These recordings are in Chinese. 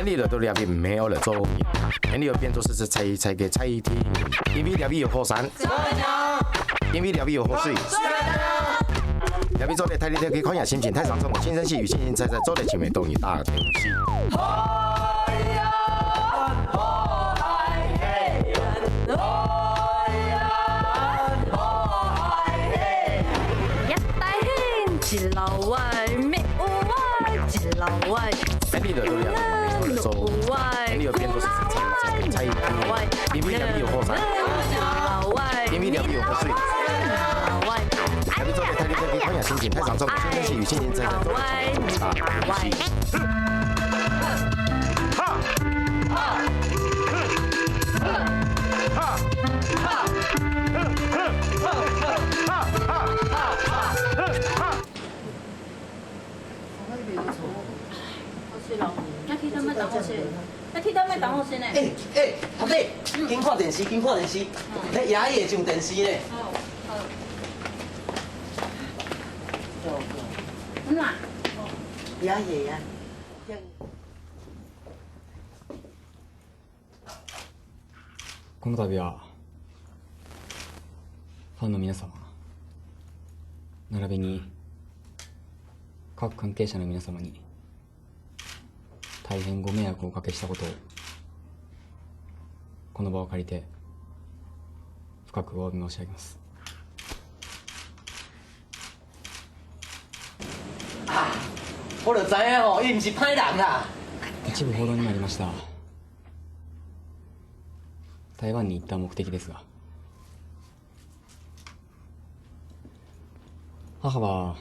咱呢度都了解没有了做，咱呢度变做是猜嘅猜题，因为了解有河山，因为了解有河水。了解做的睇你睇佢看下心情太上冲，轻声细语，轻轻猜猜，做的前面都你大东西。一老外，咩有外，一老外，咱呢度都了解没有了做，咱呢度变做是猜题，因为了解有河山，因为了解有河水。了解做的睇你睇佢看下心情太上冲，轻声细语，轻轻猜猜，做的前面都你大东西。那去他们当好先，那去他们当好先呢？头家，紧看电视，紧看电视，那爷爷上电视呢。哪？爷爷呀。この度はファンの皆様並びに各関係者の皆様に大変ご迷惑をおかけしたことをこの場を借りて深くお詫び申し上げます。我就知影吼，伊毋是歹人啦。一部報道にもありました台湾に行った目的ですが、母は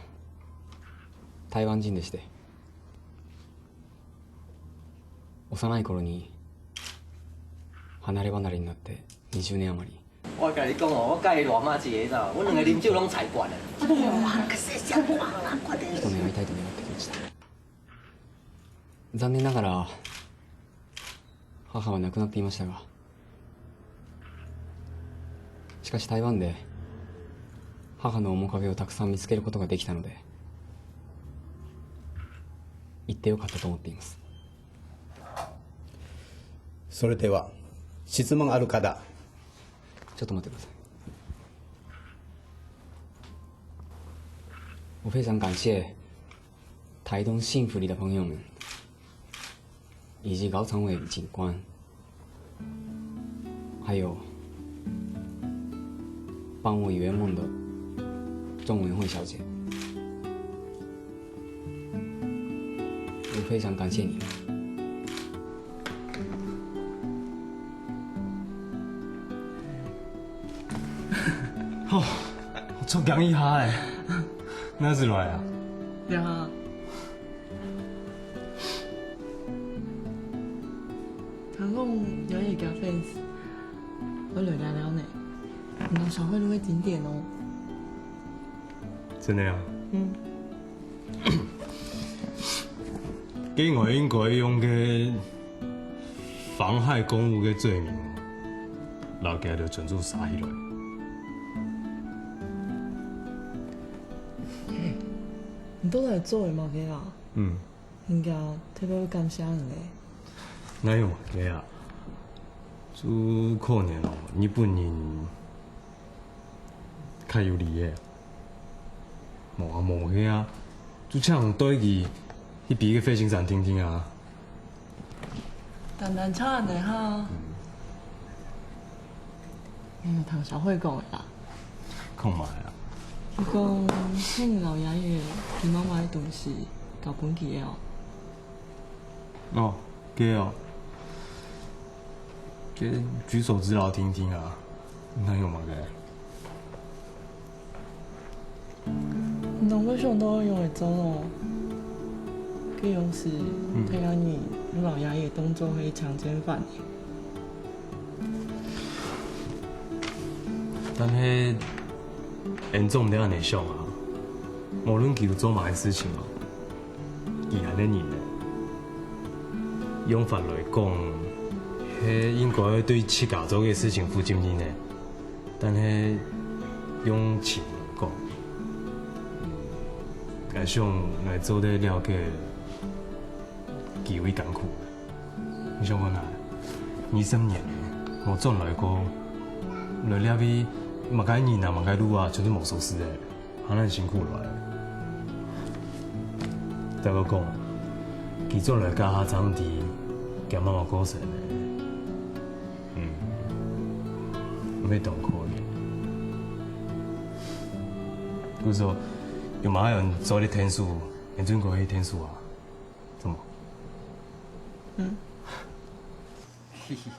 台湾人でして、幼い頃に離れ離れになって20年余り。我甲你讲哦，我甲伊偌骂一个咋？我两个啉酒拢菜惯了。一目会いたいと願ってきました。残念ながら母は亡くなっていましたが、しかし台湾で母の面影をたくさん見つけることができたので、行ってよかったと思っています。それでは質問ある方。ちょっと待ってください。我非常感谢台东幸福里的朋友们，以及高长伟警官，还有帮我圆梦的钟文慧小姐，我非常感谢你们。哦，足强一下诶，哪是来啊？呀，听讲爷爷家 fans， 我来聊聊呢。你小慧都会景点哦。真的啊？嗯。境外应该用个妨害公务的罪名，老家就全部杀起来。你都来做的嘛个啊？嗯。应该特别感谢你嘞。哪有嘛个啊？就可能哦，日本人较有理的，无个啊，就像对去迄边个飞行伞听听啊。淡淡差人的哈。嗯，听小慧讲的啦。看卖啊。伊讲，迄老爷爷今晚买东西交本记的哦。哦，对哦。举手之劳听听啊，哪有嘛个？侬我想到用会做哦，佮用是睇下你老爷爷当做迄强奸犯。但迄严重得安尼想啊，无论佢有做嘛嘅事情哦，伊安尼人呢，用法来讲，迄应该对七家做嘅事情负责任呢。但迄用情来讲，我想来做咧了解极为艰苦。你想讲哪？20年，我转来过，来了去，嘛该年啊，嘛该愈啊，像你无所事的，安尼辛苦落来。再个讲，其转来加下长地，加妈妈过生的，要痛苦的。比如说，有马上做的天数，连准过迄天数啊，怎么？嘿嘿。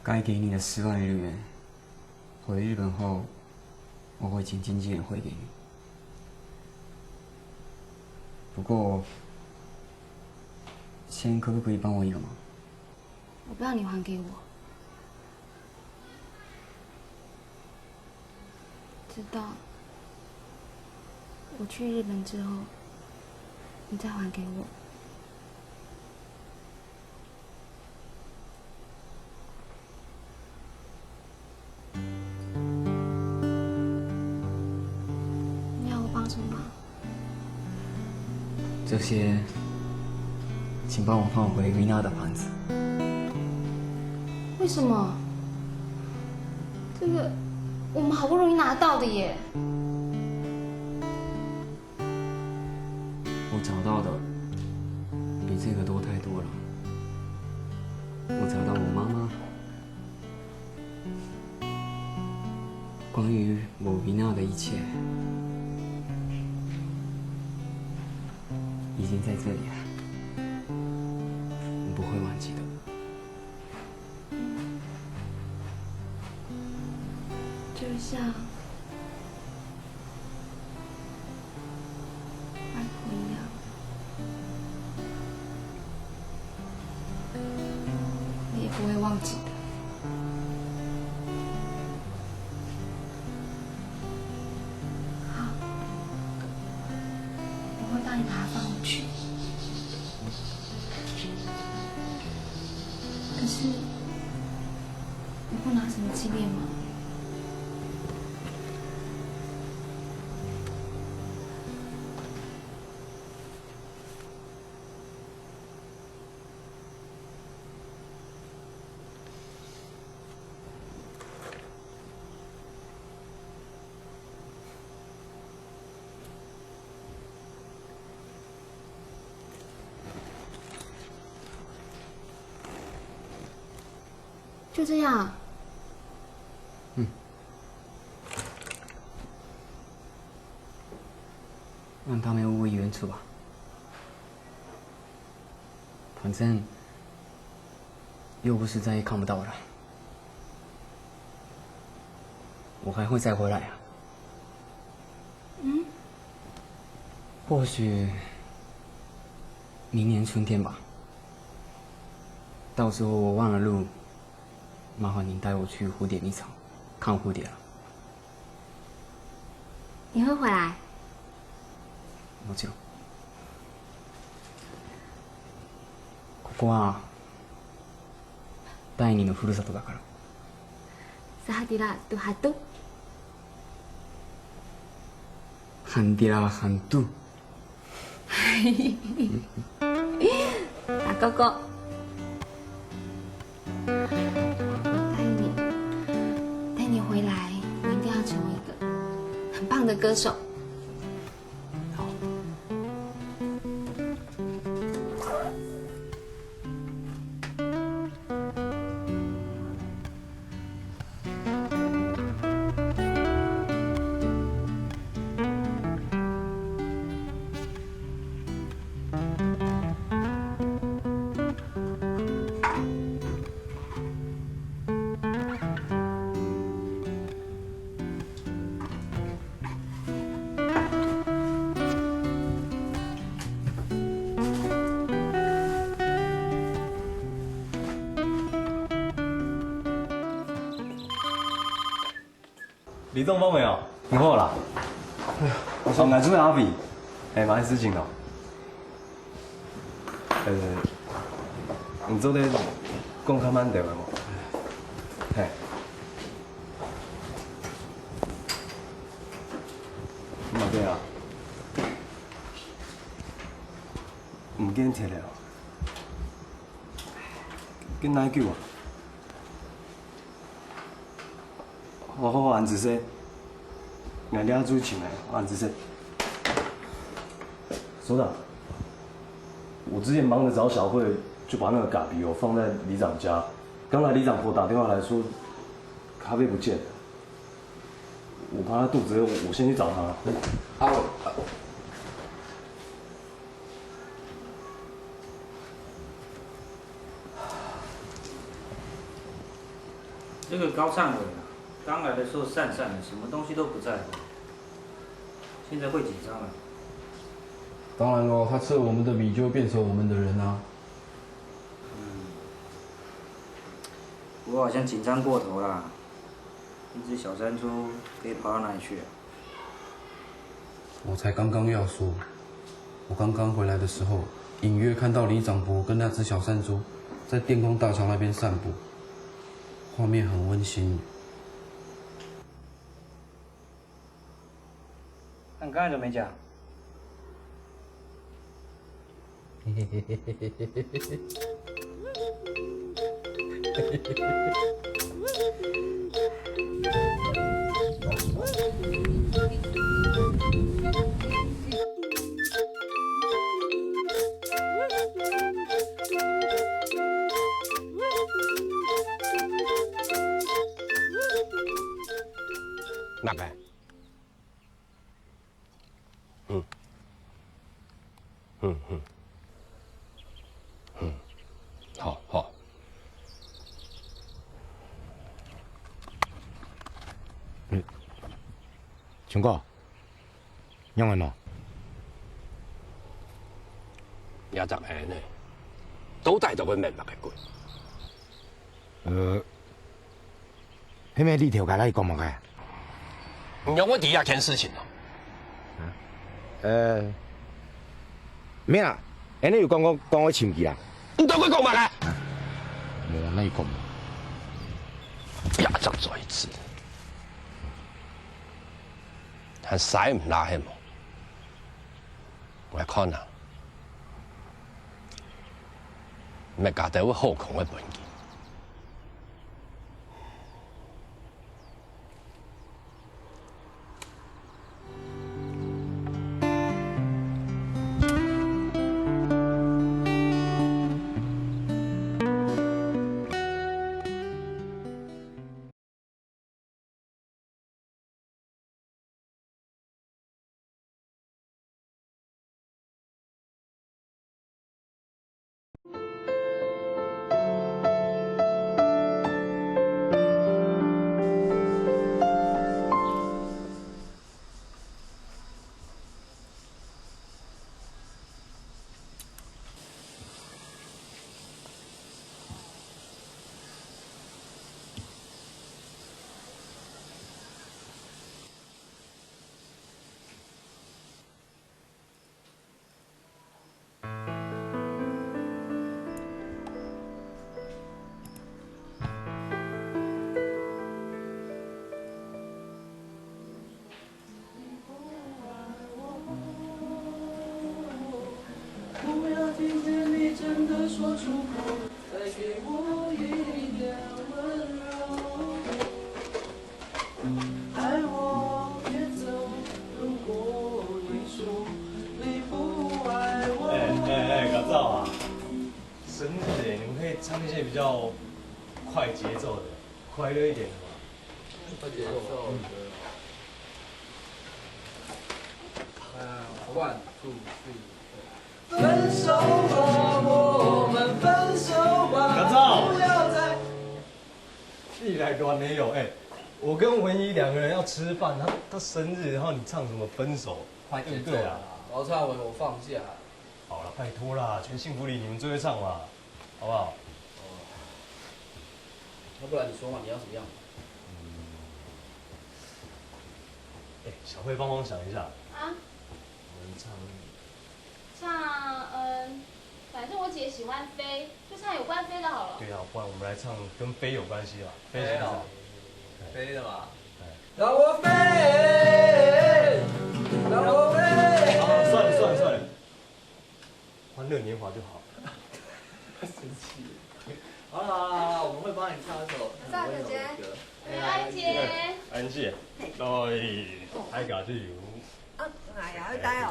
该给你的10万日元，回日本后，我会请经纪人汇给你。不过，先可不可以帮我一个忙？我不要你还给我，直到我去日本之后，你再还给我。这些，请帮我放回维娜的盘子。为什么？这个我们好不容易拿到的耶！我找到的比这个多太多了。我找到我妈妈关于我维娜的一切。已经在这里了，你不会忘记的。就像外婆一样，你也不会忘记的。好，我会帮你把它放回去。可是，你不拿什么纪念吗？就这样。让他们无以原处吧。反正又不是再也看不到了，我还会再回来啊。嗯，或许明年春天吧。到时候我忘了路，麻烦您带我去蝴蝶蜜巢看蝴蝶了。你会回来？もちろん。ここは第二のふるさとだから。Sahadira tuh hatu. Handira hantu. Nah, Koko. 带你回来，你一定要成为一个很棒的歌手。李总帮没有？挺好啦。哎呀，我说俺这边阿比，哎，蛮事情哦。你做的讲较慢调的无？嘿。嘛对啊。唔见摕了。跟哪句啊？好，安子生，俺俩做起来，安子生。所长，我之前忙着找小慧，就把那个嘎比放在里长家。刚才里长婆打电话来说，咖啡不见了。我怕她肚子饿，我先去找她。阿伟，这个高灿伟啊，刚来的时候散散的，什么东西都不在乎，现在会紧张了。当然喽，他吃了我们的米，就会变成我们的人啊。我好像紧张过头啦，一只小山猪可以跑到哪里去啊？我才刚刚要说，我刚刚回来的时候，隐约看到李长博跟那只小山猪在电工大桥那边散步，画面很温馨。那你刚才怎么没讲？嘿嘿嘿嘿嘿嘿嘿嘿嘿。哪个？好。忠哥，用的喏。也就係呢，都帶咗佢明白嘅句。迄咩你條街來講嘛嘅？唔用我第一件事情咯。咩啊？安尼又講我潛記啦？唔對佢講嘛嘅？冇那講。也就在此，係使唔拉希望，我看啊，咩家底會好窮嘅本件。出口，再给我一点温柔。爱我别走，如果你说你不爱我。搞造啊！生日你们可以唱一些比较快节奏的、快乐一点的嘛。快节奏。1、2、3。分手吧，我们分手吧，不要再。你来乱没有？我跟文怡2个人要吃饭，他生日，然后你唱什么分手？快节奏对啊！我唱完我放假。好了，拜托啦，全幸福里你们最会唱嘛，好不好？要不然你说嘛，你要什么样？小慧帮忙想一下。啊？我们唱。反正我姐喜欢飞，就唱有关飞的好了。对啊，不然我们来唱跟飞有关系吧。飞哦，飞的嘛。让我飞，让我飞。好，算了，欢乐年华就好。生气。好了，我们会帮你唱一首很温柔的歌。安姐。安姐，来，I got you。哎呀，去带哦。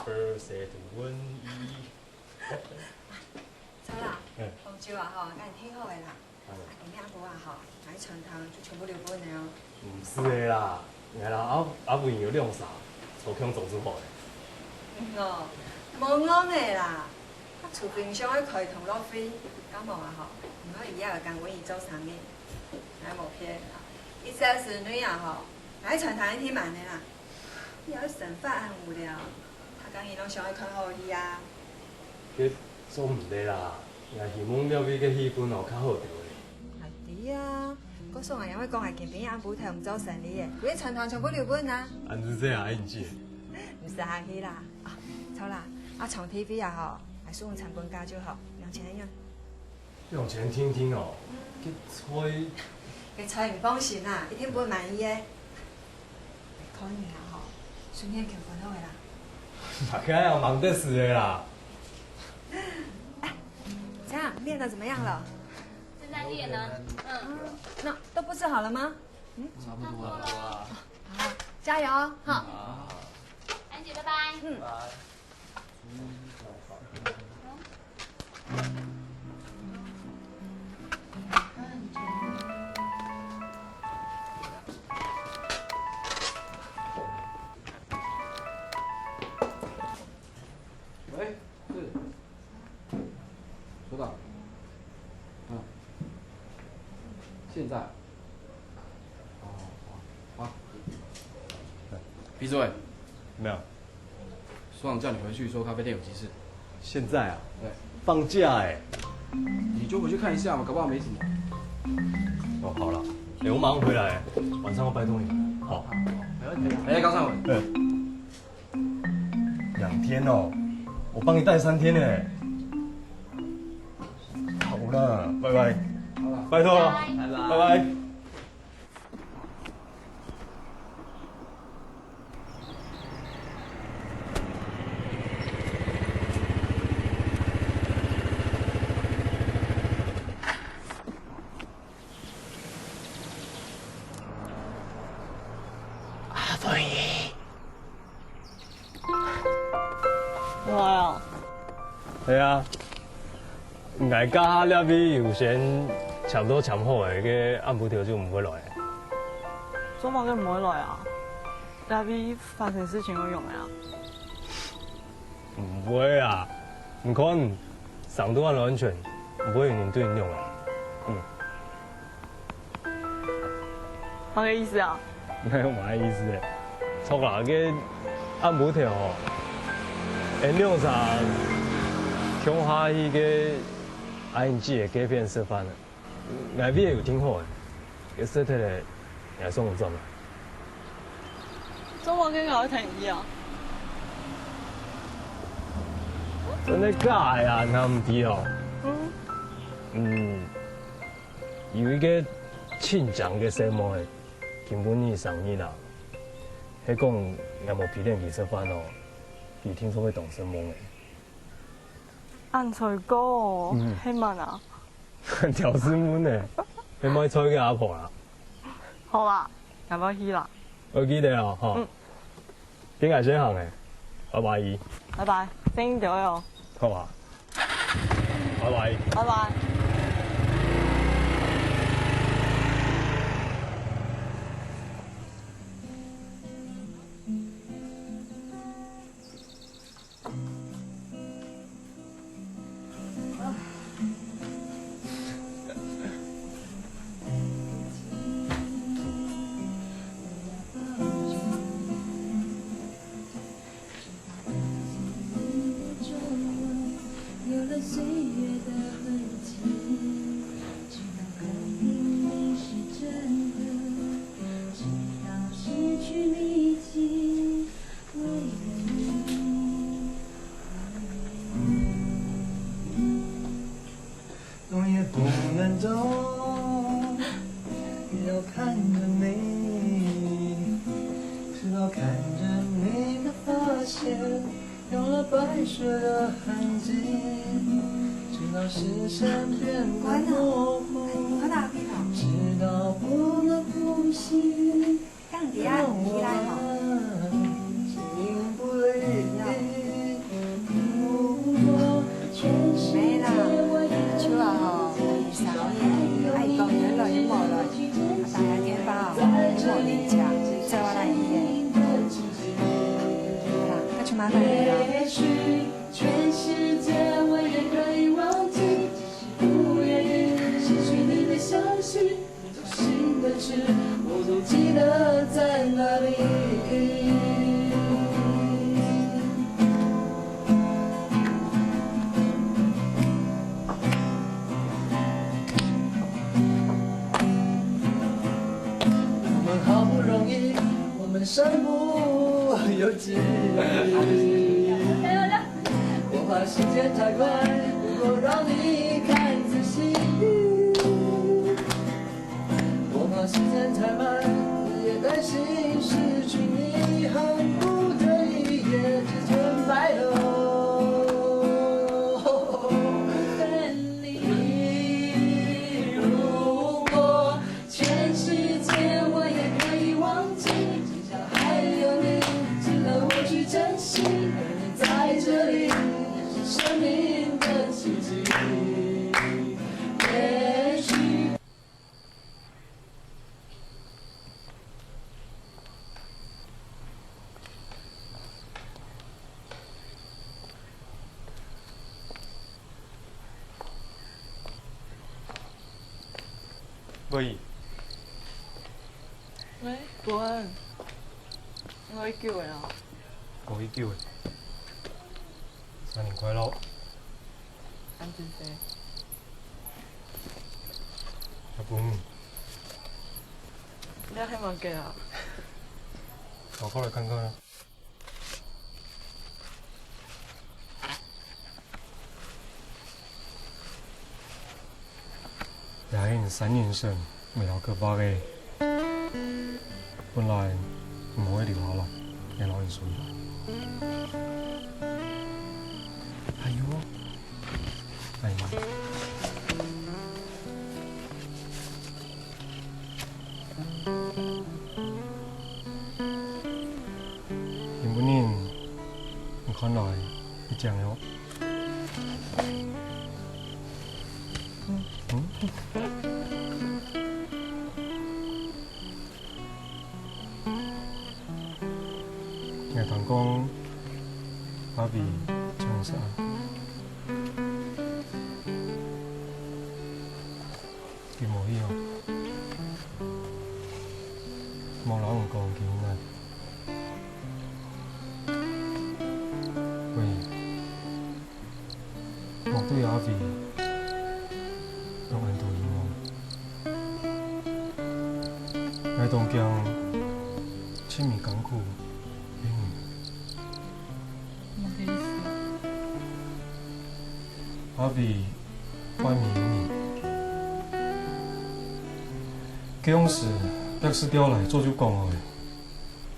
走啦，杭州啊吼，梗係挺好嘅啦。今天阿婆啊吼，喺長塘就全部留本嚟哦。唔是的啦，係啦，阿文有亮啥，粗腔做主好嘅。哦，冇講嘅啦，我厝邊上去開同樂飛，感冒啊吼，唔可以啊，跟我姨做生意，係冇騙啦。伊生孫女啊吼，喺長塘挺慢嘅啦，有神法很無聊，他講伊攏上去看好戲啊。佢做唔得啦，也希望了尾嘅氣氛哦較好啲嘅。係啲啊，嗰數人因為講係見邊阿婆睇唔做生意嘅，佢啲長塘全部留本啊。安住這樣安姐。唔使客氣啦，啊，錯啦，阿長 TV 啊吼，係使用成本價就好，2000元。用錢聽聽哦，佢吹。佢吹唔放心啦，一定不會滿意嘅。可以啊吼，順便求婚好嘅啦。大家要忙得死的啦。哎，这样练得怎么样了？正在练呢。那都布置好了吗？差不多了。好，加油哦！好。安姐，拜拜。喂，是，收到。现在。好。闭嘴。没有。所长叫你回去说咖啡店有急事。现在啊？对。放假哎。你就回去看一下嘛，搞不好没什么。哦，好了，我马上回来，晚上要拜托你。好。没问题。高尚伟。2天哦。我帮你带3天呢。好了，拜拜。好了，拜托了，拜拜。阿文怡。來啊！係啊，捱家了尾有先差不多簽好嘅，嘅按不條就唔會來。周末跟唔會來啊？那邊發生事情會用啊？唔會啊，唔可能上都安全，唔會用對用啊。乜嘅意思啊？沒有乜意思嘅，錯啦嘅按不條吼。N6啥，強下迄個 ING 嘅假片示範啦，內邊有挺好嘅，個實體咧也算有賺啦。周末跟搞停意啊？真係假嘅啊？那唔知哦。有一個親獎嘅項目嘅，根本你上年啦，迄講也冇批練技示範哦。你聽說會懂什麼嘅？按菜糕，希望啊。條師妹呢？你咪睬嘅阿婆啦。好啦，要不要去啦？我記得啊，嗬。今日先行嘅，拜拜。拜拜，先咗哟。好啊。拜拜。拜拜。身不由己。我怕时间太快，不够让你看仔细。我怕时间太慢，也担心失去你，恨不得一夜之间白头。如果全世界我也可以忘记。珍惜，而你在这里是生命的奇迹。也许。喂。喂，伯恩，我叫你啊。我叫嘅，新年快樂！安全些。日本，你有希望嘅啊？我過嚟看看啊。也因3年生未有佢爸嘅，本來唔可以留下來，你攞人水。係喎，係嘛？原本年唔看來一樣喎。nghe thằng con bởi vì chẳng sợ thì mỗi yêu mong nói một còn kiểu này vì một tôi ở vì用人道意我喺東京千米港苦阿比外面有你，嗰種事要是調來早就講了，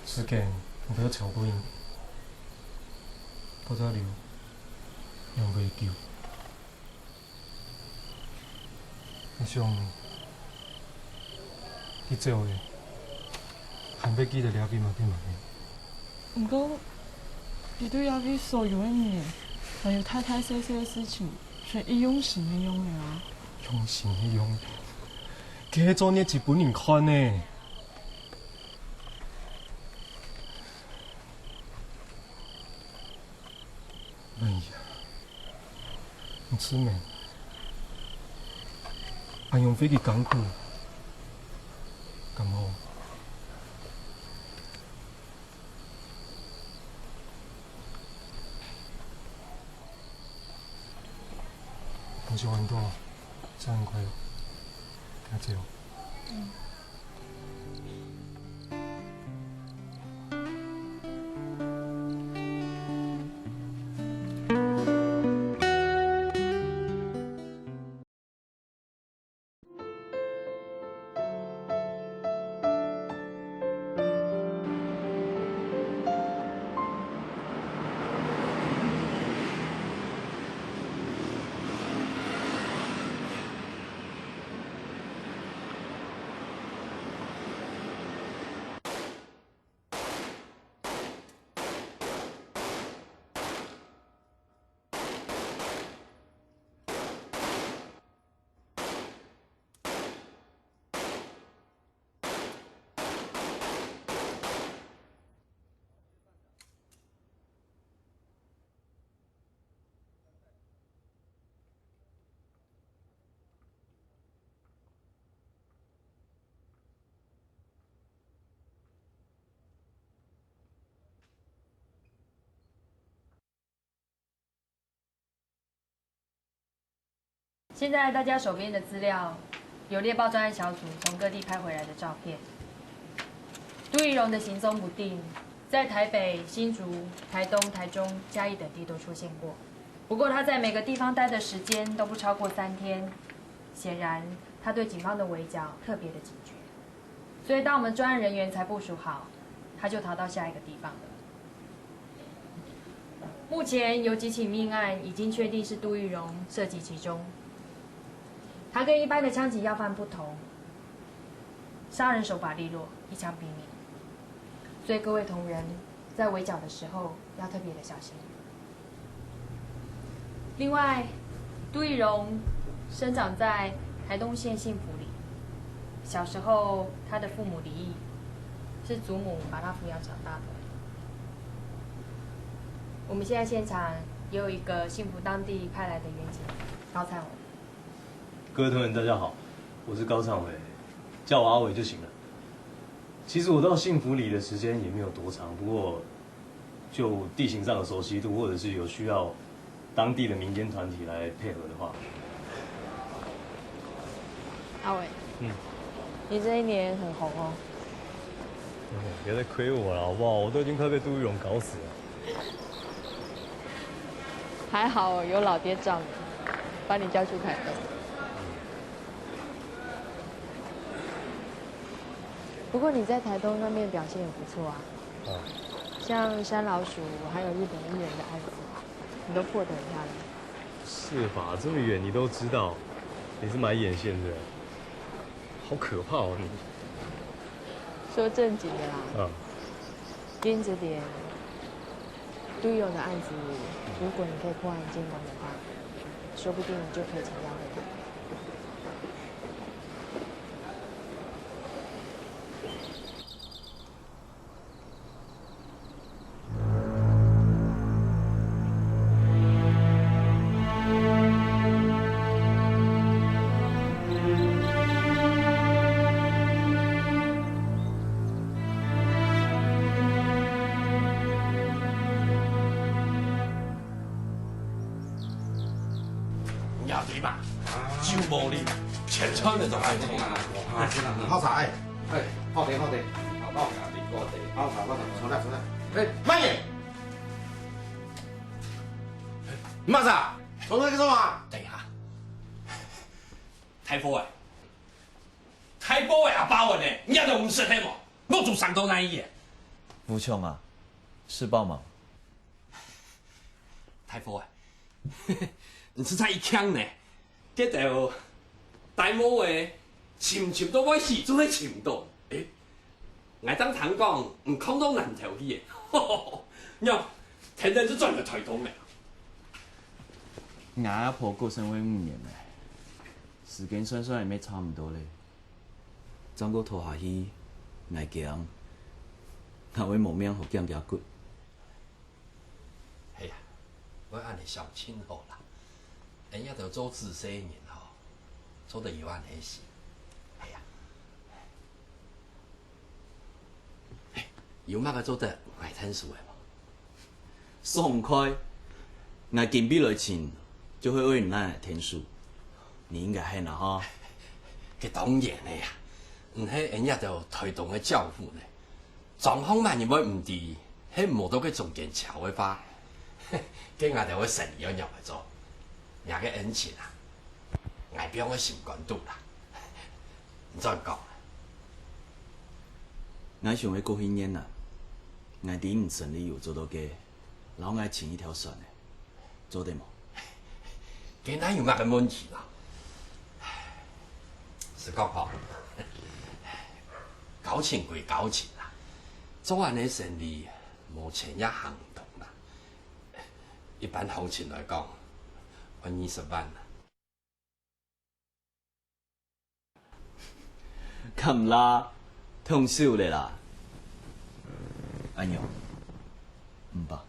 時間唔要超過因，不得了，用佢叫。像你做的，还要记得了解嘛对嘛？不过，你对亚比所有的年，还有太太细细的事情，全一用心的用的啊。用心的用，给做你一本人看呢。哎呀，唔知咩？俺用飞机港口，咁好。恭喜完多，生日快乐，加油！现在大家手边的资料有猎豹专案小组从各地拍回来的照片。杜奕荣的行踪不定，在台北、新竹、台东、台中、嘉义等地都出现过。不过他在每个地方待的时间都不超过3天，显然他对警方的围剿特别的警觉。所以当我们专案人员才部署好，他就逃到下一个地方了。目前有几起命案已经确定是杜奕荣涉及其中。他跟一般的枪击要犯不同，杀人手法利落，一枪毙命。所以各位同仁在围剿的时候要特别的小心。另外，杜奕荣生长在台东县幸福里，小时候他的父母离异，是祖母把他抚养长大的。我们现在现场也有一个幸福当地派来的员警高灿伟。各位同仁，大家好，我是高畅伟，叫我阿伟就行了。其实我到幸福里的时间也没有多长，不过就地形上的熟悉度，或者是有需要当地的民间团体来配合的话，阿伟，你这一年很红哦。别再亏我了好不好？我都已经快被杜奕荣搞死了。还好有老爹罩你，把你叫出台东。不过你在台东那边表现也不错啊，像山老鼠还有日本艺人的案子，你都破得很漂亮。是吧？这么远你都知道，你是买眼线的，好可怕哦你。说正经的啦，盯着点。杜奕荣的案子，如果你可以破案建功的话，说不定你就可以请到他。呀对嘛，就无你，前川的就爱听啊。泡茶哎，泡茶，泡茶，出来。哎，慢点。你妈啥？从那个什么？等一下，太保的阿包呢？你也都唔识的么？我做上头那一页。吴琼啊，是帮忙。太保你是差一枪呢，这就大毛诶，沉到我死做咧沉到，我当堂讲，唔空到难条去诶，喏，天天就转个台东诶。我阿婆过身为5年嘞，时间算算也没差唔多嘞。怎个拖下去，我惊，我会无命互囝夹骨。哎呀，我按你相亲好啦，人家都做自些年吼，做得有安尼事。哎呀，有乜个做得外滩数诶无？爽快，我金币来钱，就会为你那天数。你应该很啦哈。佢当然诶呀，唔系人家就推动嘅教父呢，状况万如果唔ดี，迄无到佢中间桥嘅花，佢我就會成樣入嚟做，人嘅恩情啊，我俾我心肝肚啦，唔再講。我想要過去年啦，我第唔順利有做到嘅，老我請一條船嘅，做得冇？佢哪有乜嘅問題啦？是講好，交情歸交情啦，做安尼生意無錢也行唔通啦。一般行情來講，我20萬啦。咁啦，通少咧啦。安樣，500。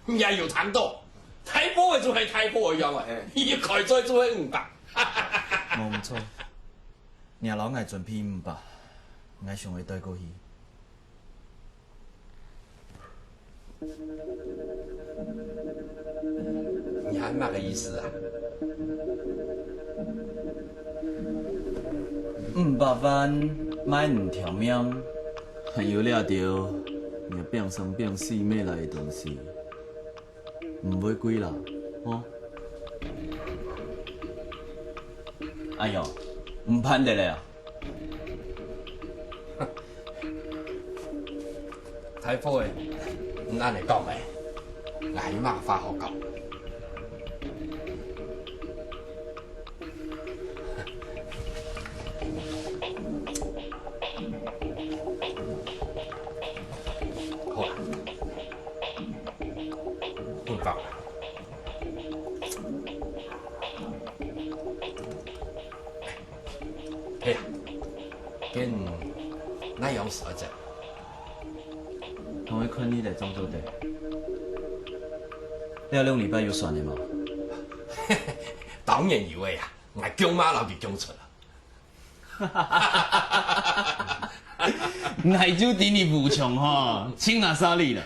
你也有談到，睇波嘅就係睇波嘅樣啊，要開再做係500。冇唔錯，廿老嗌準備500，我想要帶過去。你係乜嘅意思啊？500萬買2條命，還有了着，你變生變死咩來的東西，唔會貴啦，哦。哎呦，唔攀得了。睇波嘅，唔啱嚟講咪，捱麻花好講。好啦，500啦。哎呀，跟那樣實際。同我看你嚟裝做地，你有2禮拜有算的嗎？當然有的呀，我強馬老就強出啦。我就對你無窮吼，請哪沙里了？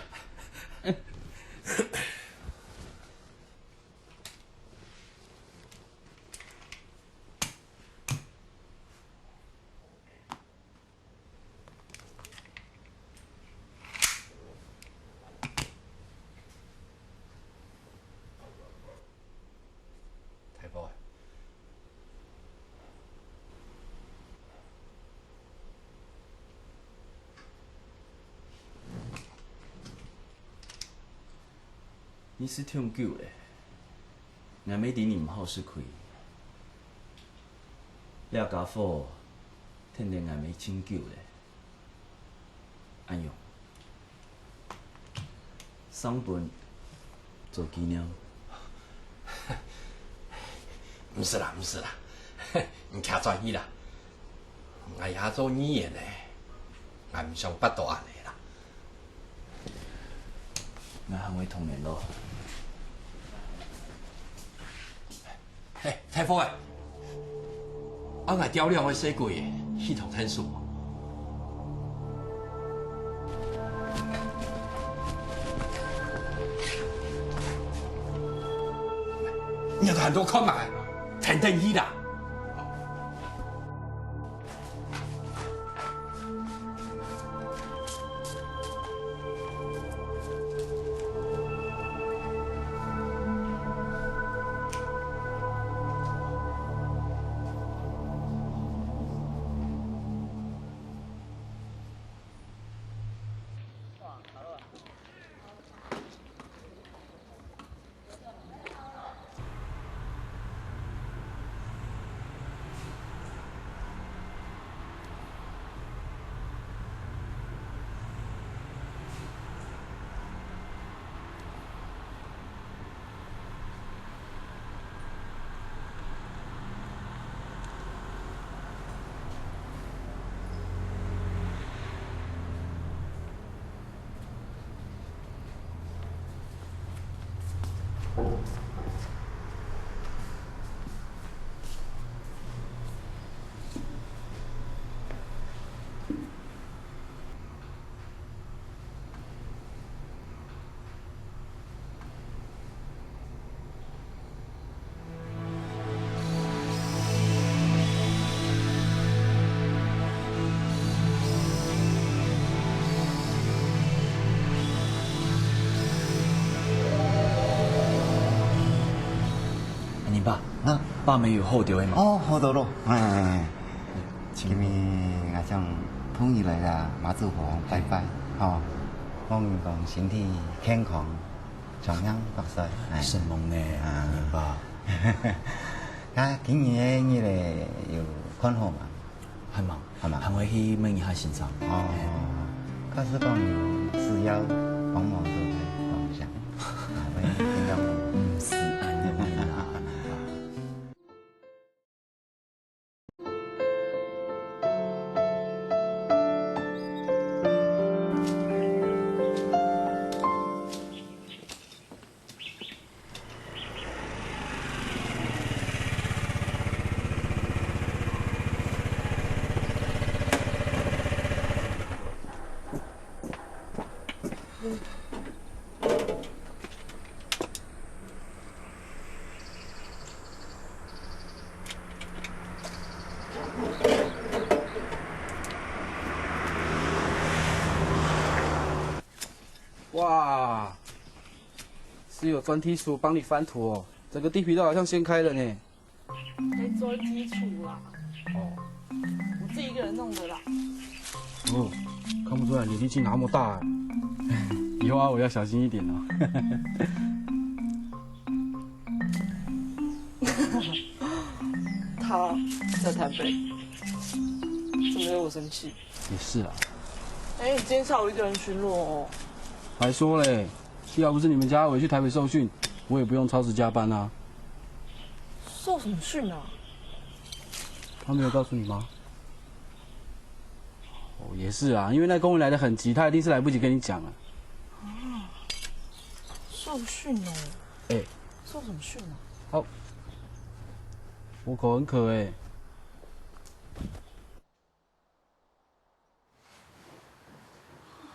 睇波。你是挺久嘞，我没对你唔好吃亏。廖家伙，天天我没请久嘞，哎呦，上本做纪念。唔是啦，唔是啦，唔客在意啦。我也做議員咧，我唔想不到安尼啦。我行為同聯絡。嘿，太傅誒，我係調兩個細鬼系統參數。你有很多看嘛，天天醫啦。爸没有好着的嘛？哦，好着咯，哎，今日阿将统一来啦，马祖佛拜拜，哦，望讲身体健康，长命百岁。神梦呢？明白。啊，今年你嘞有看好嘛？还忙，还会去问一下先生。哦，假使讲有需要帮忙都可以帮上，应该唔是安尼啦。哇，是有专题组帮你翻图哦，整个地皮都好像掀开了呢。没专题组啦，哦，我自己一个人弄的啦。哦，看不出来你力气那么大，以后我要小心一点哦。他在台北，怎么有我生气？也是啊。哎，你今天下午一个人巡逻哦。还说嘞，要不是你们家阿伟去台北受训，我也不用超时加班啊。受什么训啊？他没有告诉你吗？哦，也是啊，因为那公文来得很急，他一定是来不及跟你讲啊。啊，受训哦。哎，受什么训啊？好，我口很渴哎。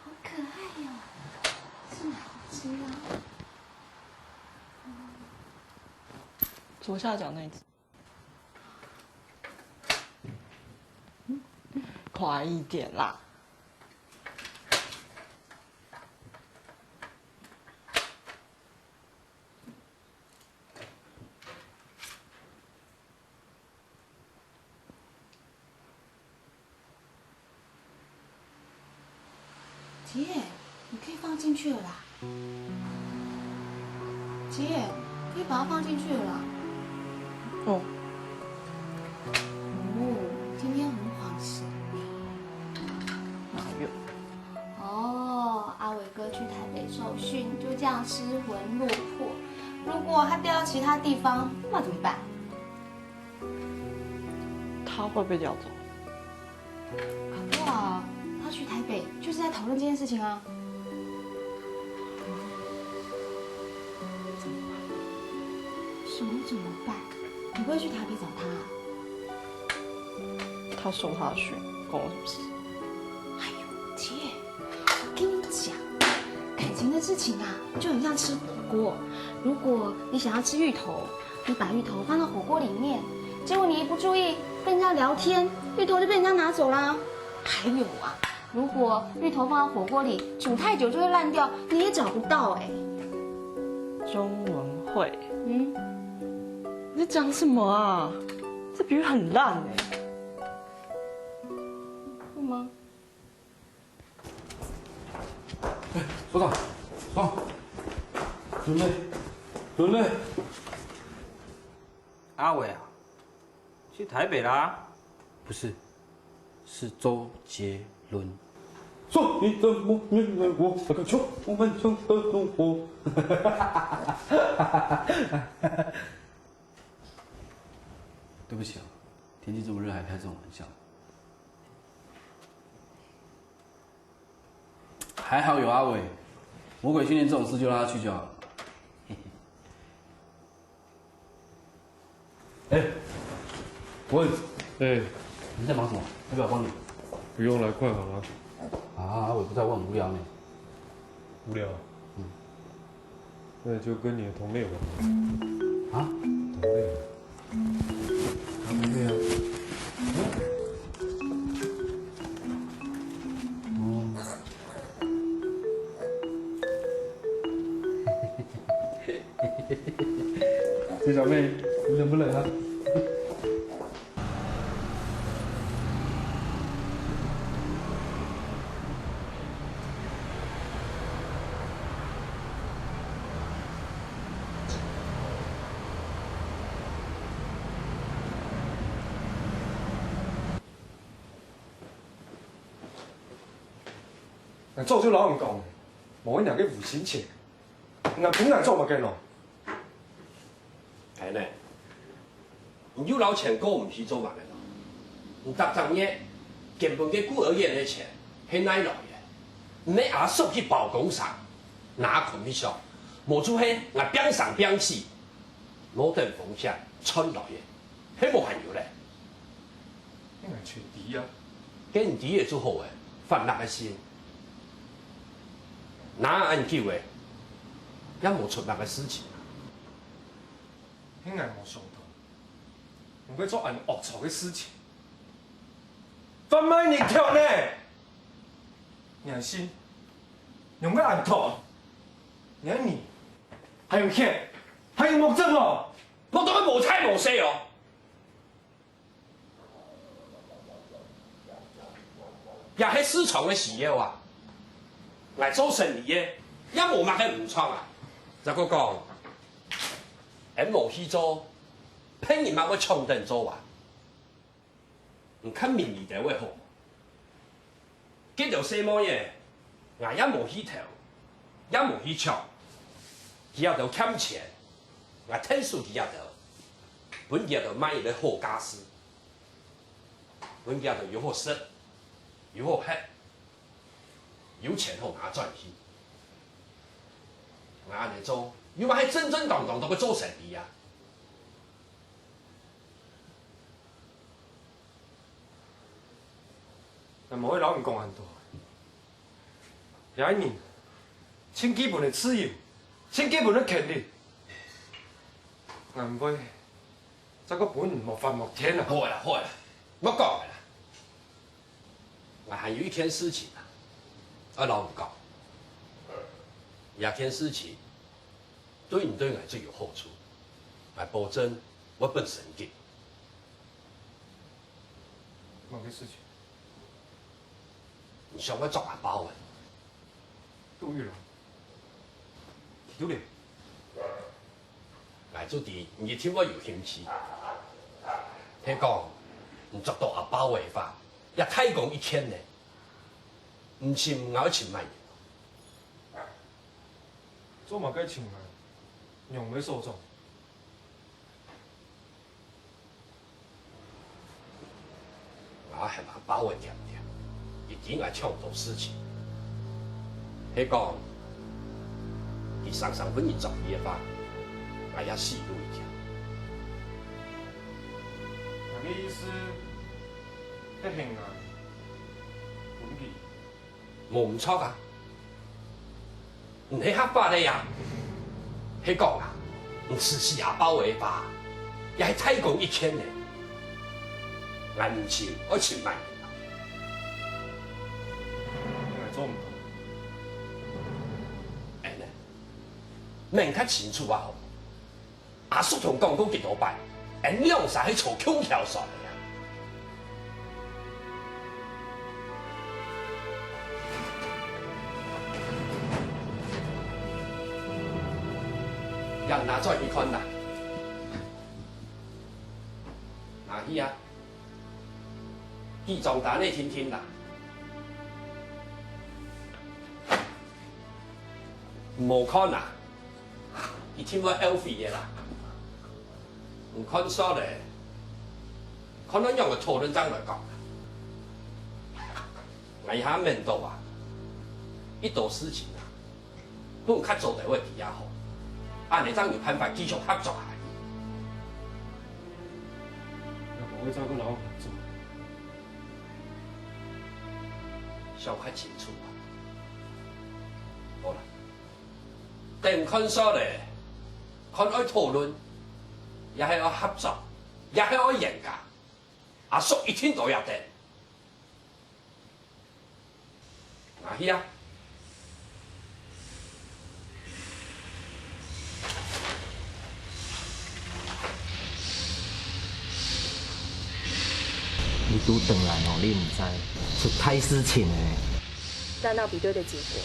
好可爱哟，是好吃啊。左下角那一只。快一点啦！姐，你可以放进去了啦。姐，可以把它放进去了啦。哦。哦，今天很晃神。哪有？哦，阿伟哥去台北受训，就这样失魂落魄。如果他调到其他地方，那怎么办？他会被调走。搞不好他去台北就是在讨论这件事情啊。怎么办？你不会去台北找他啊？他受他的训，关我什么事？哎呦，姐，我跟你讲，感情的事情啊，就很像吃火锅。如果你想要吃芋头，你把芋头放到火锅里面，结果你一不注意跟人家聊天，芋头就被人家拿走啦。还有啊，如果芋头放到火锅里煮太久就会烂掉，你也找不到哎。中文会，你在讲什么啊？这比喻很烂哎。会吗？所长，准备。阿伟啊，去台北啦？不是，是周杰伦。说你怎么面对我？那个秋我们像的怒火。对不起啊，天气这么热还开这种玩笑。还好有阿伟，魔鬼训练这种事就让他去就好了。喂，哎，你在忙什么？要不要帮你？不用了，快好了。啊，我也不在，我很无聊呢。无聊。嗯。那就跟你的同类玩。啊？同类。同类啊。这小妹，你冷不冷啊？做就老唔讲，无因人去负心切，人本来做嘛见咯。系呢，有老钱哥唔是做嘛嘅咯，唔搭正嘢，根本嘅孤儿院嘅钱係哪來嘅？你阿叔去包工廠，哪困去上，無做係我邊上邊去，攞定風險春來嘅，係冇朋友咧。你係全底啊？跟底嘢做好嘅，發達嘅先。哪按叫嘅，也冇出名嘅事情。兄弟冇想到，唔會做人惡錯嘅事情。贩賣你條呢？良心，用咩按頭？你看你，還有欠，還有目證哦，我當佢無猜無死哦。也係市場嘅事業啊！嚟做生意嘅，一無乜嘅唔錯啊！就個講，喺無去做，拼人乜會衝定做啊？唔看面兒就會好。見到什麼嘢，我一無去頭，一無去搶，佢要到欠錢，我聽數佢要到，本佢要到買一個好家私，本佢要到有好食，有好吃。有錢後拿賺錢，我按你做，要話係真真當當到去做生意啊！但冇去老唔講很多，有一年，千基本嘅自由，千基本嘅權利，我唔會，這個本莫法莫天啊！好啦好啦，我講嘅啦，我還有一件事情啊。我老唔講，有件事情對唔對我最有好處，我保證我本身嘅。某個事情，你想我做阿包啊？杜玉龍，杜連，我做啲你聽我有興趣，聽講唔做到阿包嘅話，也太講1000呢。唔似唔咬錢萬元，做嘛該錢啊，用未收咗。我係話包嘅條條，一定係倡導事情。係講，佢常常揾你做嘢法，我也試過一條。我嘅意思，係興啊，本地。冇唔錯噶，唔係黑化你呀，係講啊，唔似是阿包嘅話，也係太講1000呢，我唔似我10萬元。我做唔到。誒呢，明較清楚啊！阿叔同講過幾多擺，誒兩曬喺坐空調上嚟啊！人拿再去看啦，嗱去啊，記狀單你聽聽啦。冇看啊，你聽我 healthy 嘅啦，唔看數咧，看到用個討論章來講，我一下面到啊，一道事情啊，都較做得會比較好。按你這樣有辦法繼續合作下去，会照顾老做。想较清楚啊。好啦，电看所咧，看爱讨论，也系要合作，也系要严格，阿叔一天都要电。阿希啊！你拄转来哦，你唔知出太事情嘞。弹道比对的结果，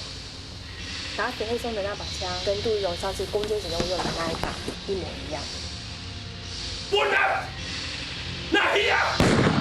打死黑松的那把枪跟杜玉荣上次攻坚行动用的那一把一模一样。我呢？那希啊！